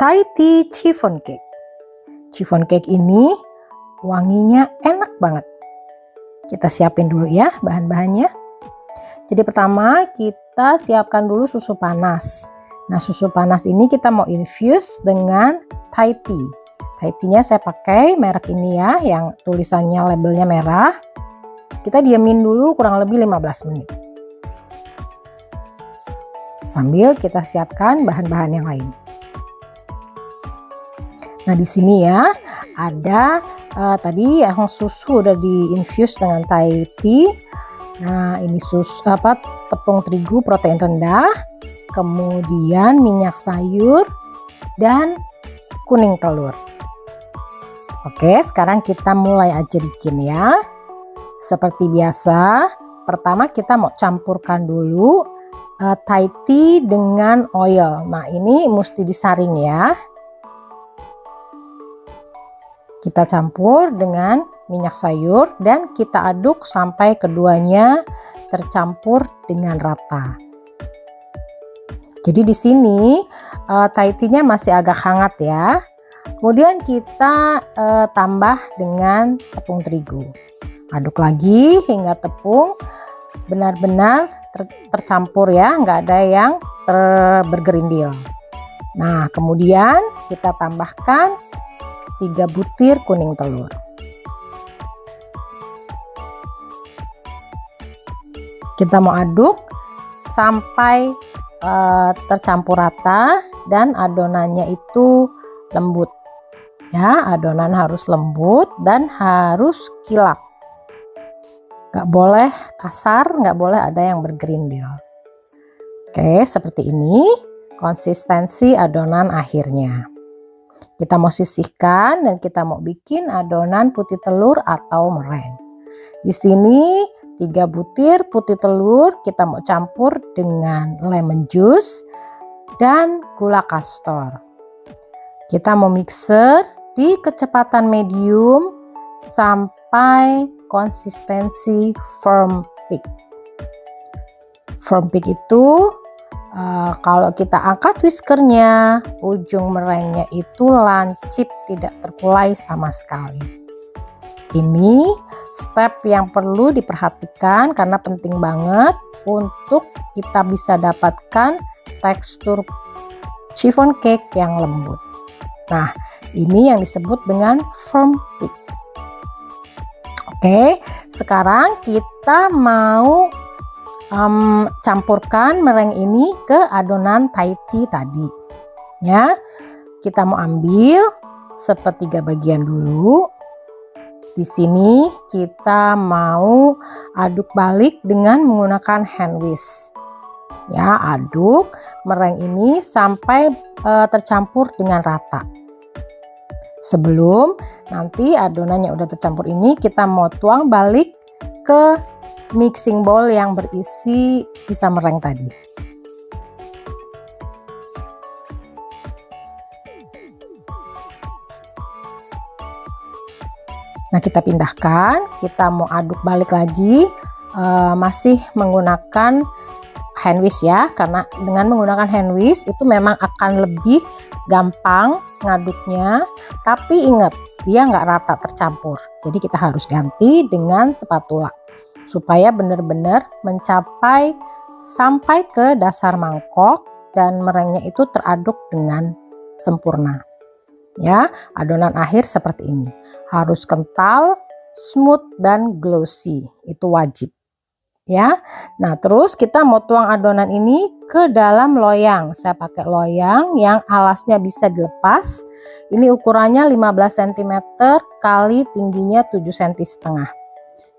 Thai tea chiffon cake. Chiffon cake ini wanginya enak banget. Kita siapin dulu ya bahan-bahannya. Jadi pertama kita siapkan dulu susu panas. Nah, susu panas ini kita mau infuse dengan Thai tea. Thai tea-nya saya pakai merek ini ya, yang tulisannya labelnya merah. Kita diamin dulu kurang lebih 15 menit. Sambil kita siapkan bahan-bahan yang lain. Nah, di sini ya ada tadi yang susu udah di-infuse dengan Thai tea. Nah, ini tepung terigu protein rendah, kemudian minyak sayur dan kuning telur. Oke, sekarang kita mulai aja bikin ya. Seperti biasa, pertama kita mau campurkan dulu Thai tea dengan oil. Nah, ini mesti disaring ya. Kita campur dengan minyak sayur dan kita aduk sampai keduanya tercampur dengan rata. Jadi di sini Thai tea-nya masih agak hangat ya. Kemudian kita tambah dengan tepung terigu. Aduk lagi hingga tepung benar-benar tercampur ya, nggak ada yang bergerindil. Nah, kemudian kita tambahkan 3 butir kuning telur. Kita mau aduk sampai tercampur rata dan adonannya itu lembut. Ya, adonan harus lembut dan harus kilap. Gak boleh kasar, gak boleh ada yang bergerindil. Oke, seperti ini konsistensi adonan akhirnya. Kita mau sisihkan dan kita mau bikin adonan putih telur atau meringue. Di sini 3 butir putih telur kita mau campur dengan lemon juice dan gula kastor. Kita mau mixer di kecepatan medium sampai konsistensi firm peak. Firm peak itu kalau kita angkat whiskernya, ujung meringuenya itu lancip, tidak terkulai sama sekali. Ini step yang perlu diperhatikan karena penting banget untuk kita bisa dapatkan tekstur chiffon cake yang lembut. Nah, ini yang disebut dengan firm peak. Oke, sekarang kita mau campurkan meringue ini ke adonan Thai tea tadi ya. Kita mau ambil sepertiga bagian dulu. Di sini kita mau aduk balik dengan menggunakan hand whisk ya. Aduk meringue ini sampai tercampur dengan rata. Sebelum nanti adonannya udah tercampur ini, kita mau tuang balik ke mixing bowl yang berisi sisa meringue tadi. Nah, kita pindahkan, kita mau aduk balik lagi, masih menggunakan hand whisk ya, karena dengan menggunakan hand whisk itu memang akan lebih gampang ngaduknya, tapi ingat dia nggak rata tercampur, jadi kita harus ganti dengan spatula supaya benar-benar mencapai sampai ke dasar mangkok dan meringuenya itu teraduk dengan sempurna. Ya, adonan akhir seperti ini. Harus kental, smooth dan glossy. Itu wajib. Ya. Nah, terus kita mau tuang adonan ini ke dalam loyang. Saya pakai loyang yang alasnya bisa dilepas. Ini ukurannya 15 cm kali tingginya 7,5 cm.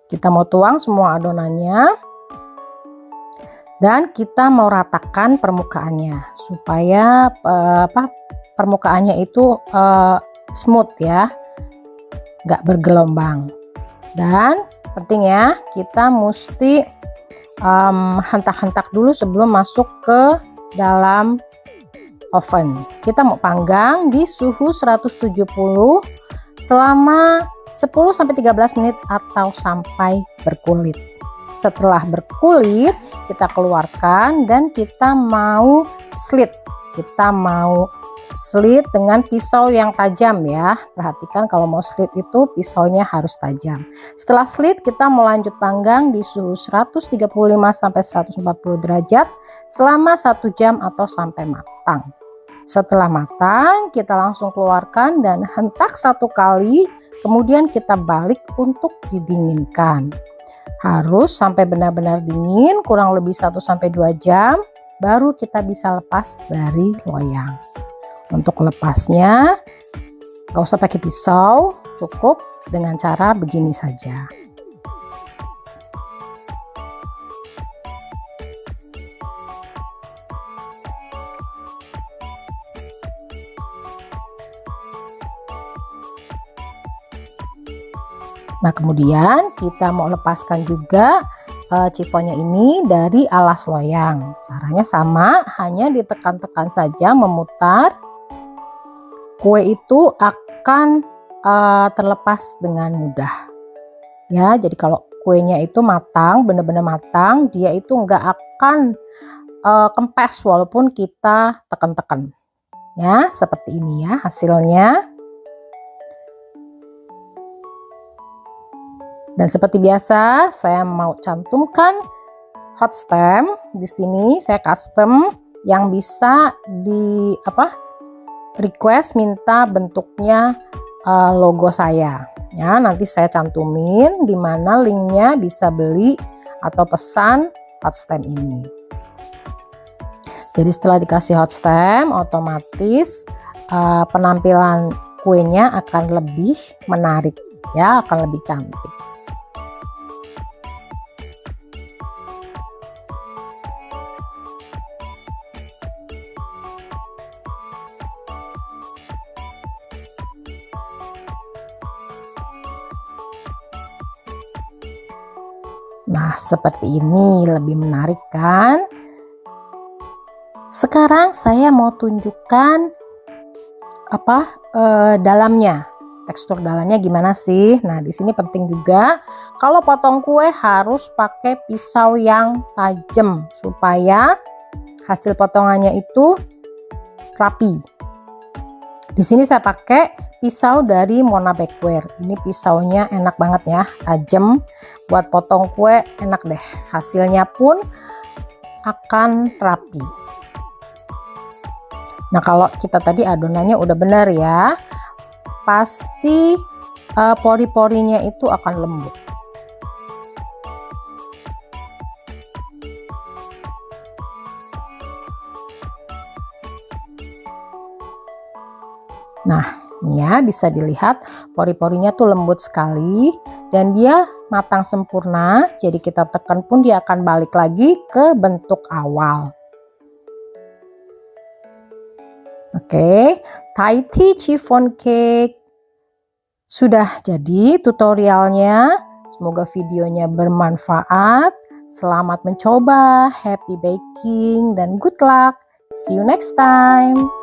Kita mau tuang semua adonannya dan kita mau ratakan permukaannya supaya permukaannya itu smooth ya, nggak bergelombang. Dan penting ya, kita mesti hentak-hentak dulu sebelum masuk ke dalam oven. Kita mau panggang di suhu 170 selama 10-13 menit atau sampai berkulit. Setelah berkulit, kita keluarkan dan kita mau slit. Kita mau slit dengan pisau yang tajam ya. Perhatikan kalau mau slit itu pisaunya harus tajam. Setelah slit kita mau lanjut panggang di suhu 135 sampai 140 derajat selama 1 jam atau sampai matang. Setelah matang kita langsung keluarkan dan hentak 1 kali, kemudian kita balik untuk didinginkan. Harus sampai benar-benar dingin, kurang lebih 1 sampai 2 jam baru kita bisa lepas dari loyang. Untuk lepasnya gak usah pakai pisau, cukup dengan cara begini saja. Nah, kemudian kita mau lepaskan juga chifonnya ini dari alas loyang. Caranya sama, hanya ditekan-tekan saja memutar. Kue itu akan terlepas dengan mudah. Ya, jadi kalau kuenya itu matang, benar-benar matang, dia itu nggak akan kempes walaupun kita tekan-tekan. Ya, seperti ini ya hasilnya. Dan seperti biasa, saya mau cantumkan hot stamp. Di sini saya custom yang bisa request minta bentuknya logo saya. Ya, nanti saya cantumin di mana linknya bisa beli atau pesan hot stamp ini. Jadi setelah dikasih hot stamp, otomatis penampilan kuenya akan lebih menarik, ya, akan lebih cantik. Nah, seperti ini lebih menarik kan? Sekarang saya mau tunjukkan dalamnya. Tekstur dalamnya gimana sih? Nah, di sini penting juga kalau potong kue harus pakai pisau yang tajam supaya hasil potongannya itu rapi. Di sini saya pakai pisau dari Mona Bakeware. Ini pisaunya enak banget ya, tajam. Buat potong kue enak deh. Hasilnya pun akan rapi. Nah, kalau kita tadi adonannya udah benar ya, pasti pori-porinya itu akan lembut. Nah, ini ya bisa dilihat pori-porinya tuh lembut sekali dan dia matang sempurna. Jadi kita tekan pun dia akan balik lagi ke bentuk awal. Oke, Thai tea chiffon cake sudah jadi tutorialnya. Semoga videonya bermanfaat. Selamat mencoba, happy baking dan good luck. See you next time.